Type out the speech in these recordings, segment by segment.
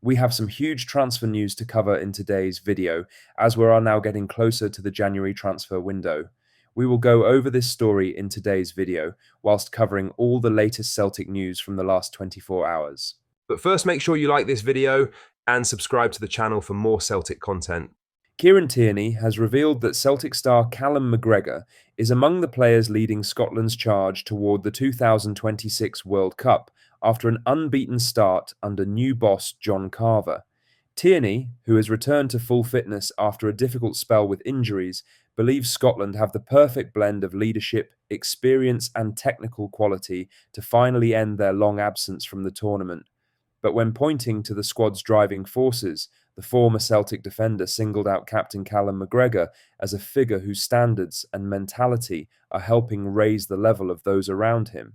We have some huge transfer news to cover in today's video, as we are now getting closer to the January transfer window. We will go over this story in today's video, whilst covering all the latest Celtic news from the last 24 hours. But first, make sure you like this video and subscribe to the channel for more Celtic content. Kieran Tierney has revealed that Celtic star Callum McGregor is among the players leading Scotland's charge toward the 2026 World Cup after an unbeaten start under new boss John Carver. Tierney, who has returned to full fitness after a difficult spell with injuries, believes Scotland have the perfect blend of leadership, experience and technical quality to finally end their long absence from the tournament. But when pointing to the squad's driving forces, the former Celtic defender singled out captain Callum McGregor as a figure whose standards and mentality are helping raise the level of those around him.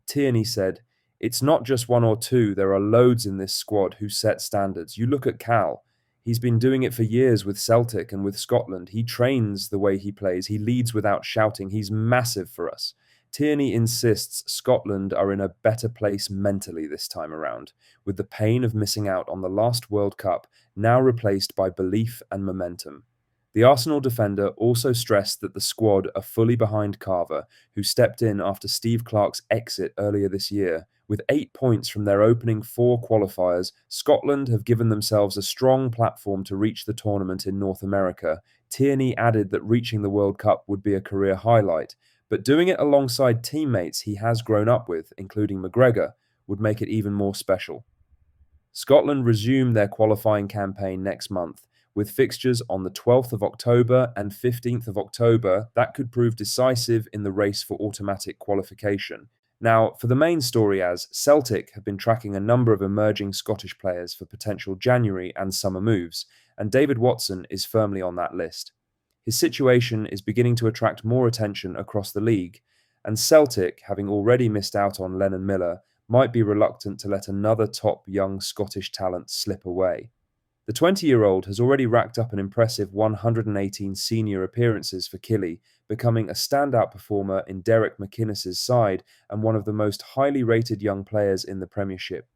Tierney said, "It's not just one or two, there are loads in this squad who set standards. You look at Cal. He's been doing it for years with Celtic and with Scotland. He trains the way he plays. He leads without shouting. He's massive for us." Tierney insists Scotland are in a better place mentally this time around, with the pain of missing out on the last World Cup now replaced by belief and momentum. The Arsenal defender also stressed that the squad are fully behind Carver, who stepped in after Steve Clarke's exit earlier this year. With 8 points from their opening 4 qualifiers, Scotland have given themselves a strong platform to reach the tournament in North America. Tierney added that reaching the World Cup would be a career highlight, but doing it alongside teammates he has grown up with, including McGregor, would make it even more special. Scotland resume their qualifying campaign next month, with fixtures on the 12th of October and 15th of October that could prove decisive in the race for automatic qualification. Now, for the main story, as Celtic have been tracking a number of emerging Scottish players for potential January and summer moves, and David Watson is firmly on that list. His situation is beginning to attract more attention across the league, and Celtic, having already missed out on Lennon Miller, might be reluctant to let another top young Scottish talent slip away. The 20-year-old has already racked up an impressive 118 senior appearances for Killie, becoming a standout performer in Derek McInnes's side and one of the most highly rated young players in the Premiership.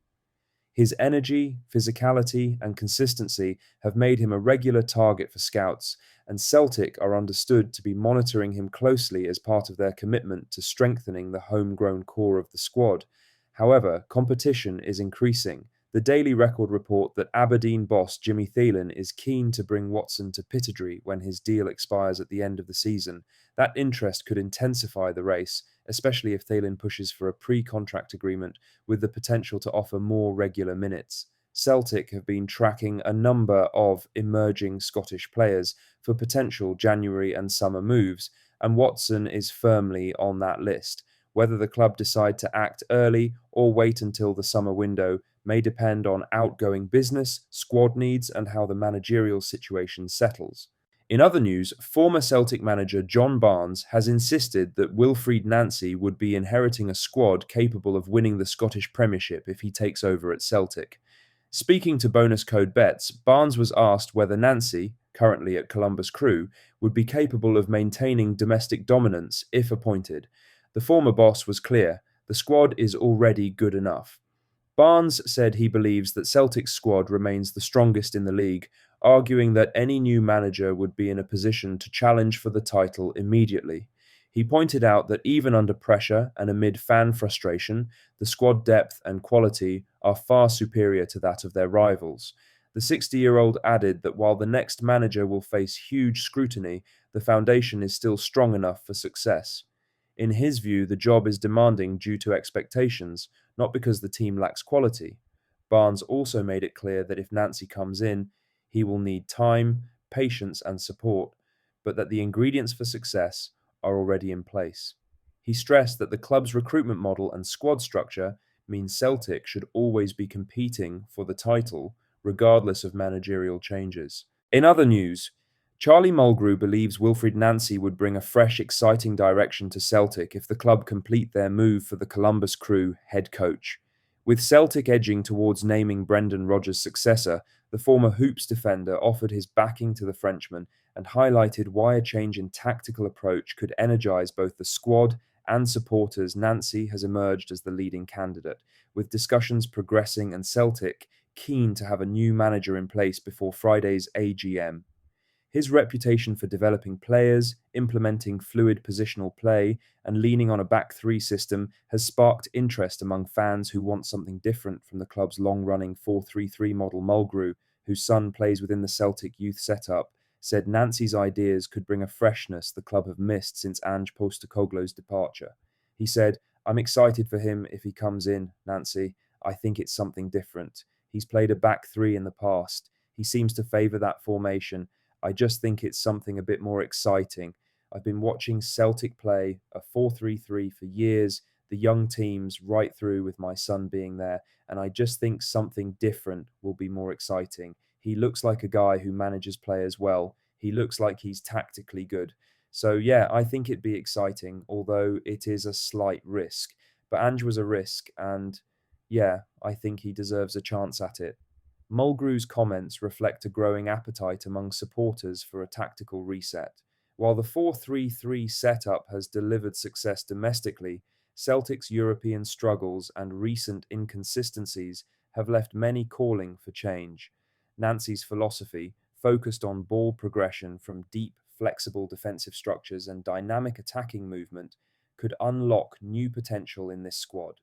His energy, physicality, and consistency have made him a regular target for scouts, and Celtic are understood to be monitoring him closely as part of their commitment to strengthening the homegrown core of the squad. However, competition is increasing. The Daily Record report that Aberdeen boss Jimmy Thielen is keen to bring Watson to Pittodrie when his deal expires at the end of the season. That interest could intensify the race, especially if Thielen pushes for a pre-contract agreement with the potential to offer more regular minutes. Celtic have been tracking a number of emerging Scottish players for potential January and summer moves, and Watson is firmly on that list. Whether the club decide to act early or wait until the summer window may depend on outgoing business, squad needs, and how the managerial situation settles. In other news, former Celtic manager John Barnes has insisted that Wilfried Nancy would be inheriting a squad capable of winning the Scottish Premiership if he takes over at Celtic. Speaking to Bonus Code Bets, Barnes was asked whether Nancy, currently at Columbus Crew, would be capable of maintaining domestic dominance if appointed. The former boss was clear: the squad is already good enough. Barnes said he believes that Celtic's squad remains the strongest in the league, arguing that any new manager would be in a position to challenge for the title immediately. He pointed out that even under pressure and amid fan frustration, the squad depth and quality are far superior to that of their rivals. The 60-year-old added that while the next manager will face huge scrutiny, the foundation is still strong enough for success. In his view, the job is demanding due to expectations, not because the team lacks quality. Barnes also made it clear that if Nancy comes in, he will need time, patience, and support, but that the ingredients for success are already in place. He stressed that the club's recruitment model and squad structure means Celtic should always be competing for the title, regardless of managerial changes. In other news, Charlie Mulgrew believes Wilfried Nancy would bring a fresh, exciting direction to Celtic if the club complete their move for the Columbus Crew head coach. With Celtic edging towards naming Brendan Rodgers' successor, the former Hoops defender offered his backing to the Frenchman and highlighted why a change in tactical approach could energise both the squad and supporters. Nancy has emerged as the leading candidate, with discussions progressing and Celtic keen to have a new manager in place before Friday's AGM. His reputation for developing players, implementing fluid positional play, and leaning on a back three system has sparked interest among fans who want something different from the club's long-running 4-3-3 model. Mulgrew, whose son plays within the Celtic youth setup, said Nancy's ideas could bring a freshness the club have missed since Ange Postecoglou's departure. He said, "I'm excited for him if he comes in, Nancy. I think it's something different. He's played a back three in the past. He seems to favour that formation. I just think it's something a bit more exciting. I've been watching Celtic play a 4-3-3 for years, the young teams right through with my son being there, and I just think something different will be more exciting. He looks like a guy who manages players well. He looks like he's tactically good. So yeah, I think it'd be exciting, although it is a slight risk. But Ange was a risk, and yeah, I think he deserves a chance at it." Mulgrew's comments reflect a growing appetite among supporters for a tactical reset. While the 4-3-3 setup has delivered success domestically, Celtic's European struggles and recent inconsistencies have left many calling for change. Nancy's philosophy, focused on ball progression from deep, flexible defensive structures and dynamic attacking movement, could unlock new potential in this squad.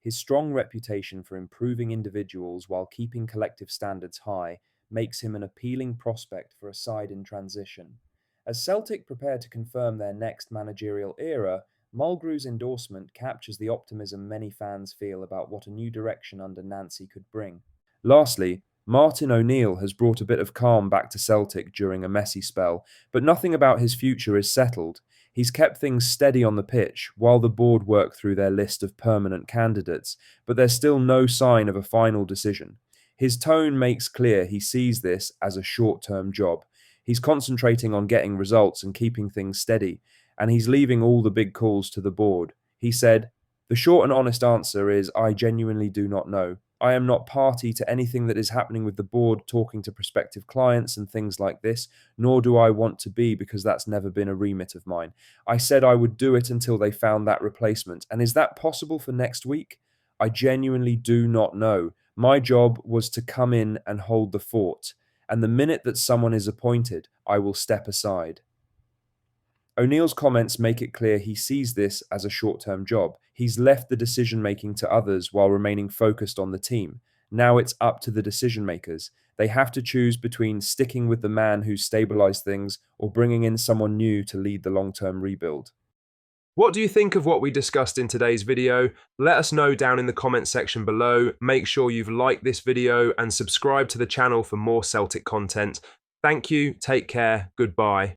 His strong reputation for improving individuals while keeping collective standards high makes him an appealing prospect for a side in transition. As Celtic prepare to confirm their next managerial era, Mulgrew's endorsement captures the optimism many fans feel about what a new direction under Nancy could bring. Lastly, Martin O'Neill has brought a bit of calm back to Celtic during a messy spell, but nothing about his future is settled. He's kept things steady on the pitch while the board work through their list of permanent candidates, but there's still no sign of a final decision. His tone makes clear he sees this as a short-term job. He's concentrating on getting results and keeping things steady, and he's leaving all the big calls to the board. He said, "The short and honest answer is I genuinely do not know. I am not party to anything that is happening with the board talking to prospective clients and things like this, nor do I want to be because that's never been a remit of mine. I said I would do it until they found that replacement. And is that possible for next week? I genuinely do not know. My job was to come in and hold the fort. And the minute that someone is appointed, I will step aside." O'Neill's comments make it clear he sees this as a short-term job. He's left the decision-making to others while remaining focused on the team. Now it's up to the decision-makers. They have to choose between sticking with the man who's stabilized things or bringing in someone new to lead the long-term rebuild. What do you think of what we discussed in today's video? Let us know down in the comments section below. Make sure you've liked this video and subscribe to the channel for more Celtic content. Thank you, take care, goodbye.